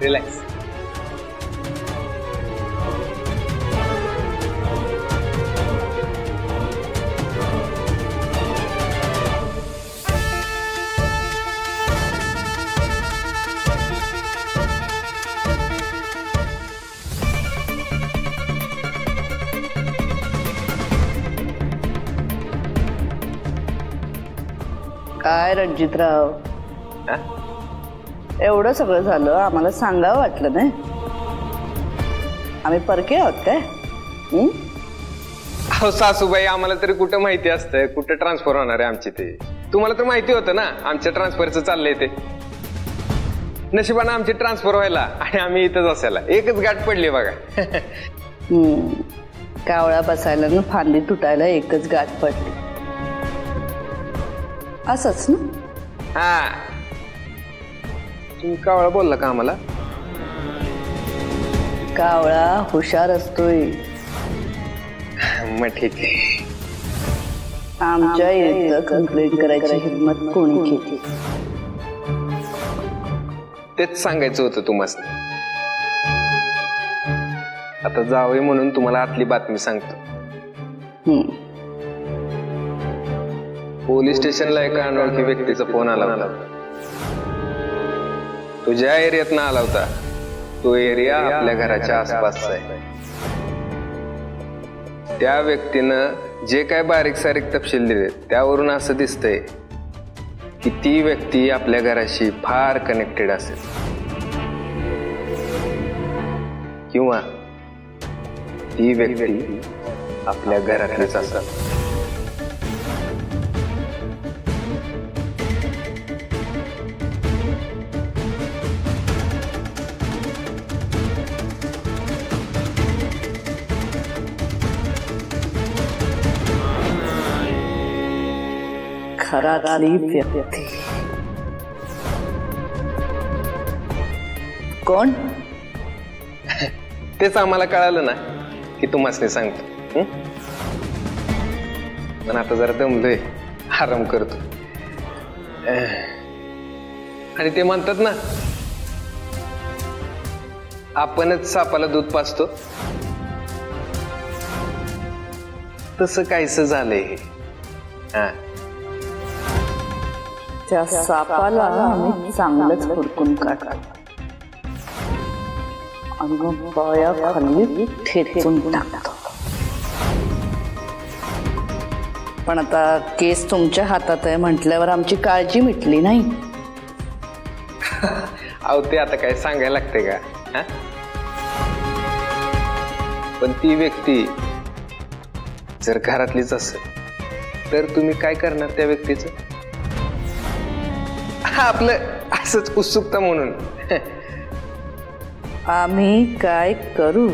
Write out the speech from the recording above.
Relax. काय रणजितराव, एवढं सगळं झालं आम्हाला सांगावं वाटलं नाही? आम्ही परके आहोत काय? अहो सासूबाई, आम्हाला तरी कुठं माहिती असतंय कुठं ट्रान्सफर होणार आहे आमची ते. तुम्हाला तर माहिती होतं ना आमच्या ट्रान्सफरचं चाललंय ते. नशिबानं आमची ट्रान्सफर व्हायला आणि आम्ही इथंच असायला एकच गाठ पडली बघा. कावळा बसायला ना फांदी तुटायला एकच गाठ पडली, असंच ना? हा, तुम्ही कावळा बोलला का आम्हाला? कावळा हुशार असतोय. मग ठीक आहे. आमच्या इथं कंप्लेंट करायची हिंमत कोणी केली? तेच सांगायचं होतं तुम्हाला. आता जावई म्हणून तुम्हाला आतली बातमी सांगतो. पोलीस स्टेशनला एका अनोळखी व्यक्तीचा फोन आला होता. तो ज्या एरियातनं आला होता तो एरिया आपल्या घराच्या आसपासचा आहे. त्या व्यक्तीनं जे काय बारीक सारीक तपशील दिले त्यावरून असं दिसतंय की ती व्यक्ती आपल्या घराशी फार कनेक्टेड असेल किंवा ती व्यक्ती आपल्या घरातलीच असेल. घरातली व्यक्ती कोण? तेच आम्हाला कळालं ना की तुम्हाला सांगतो. पण आता जरा दमलोय, आराम करतो. आणि ते म्हणतात ना आपणच सापाला दूध पाजतो, तसं काहीच झालंय हे. त्या सापाला आम्ही चांगलंच हुडकून काढतो आणि मग पायाखाली ठेचून टाकतो. पण आता केस तुमच्या हातात आहे म्हटल्यावर आमची काळजी मिटली नाही. अहो ते आता काय सांगायला लागते का? पण ती व्यक्ती जर घरातलीच असेल तर तुम्ही काय करणार त्या व्यक्तीचं? आपलं असंच उत्सुकता म्हणून. आम्ही काय करू?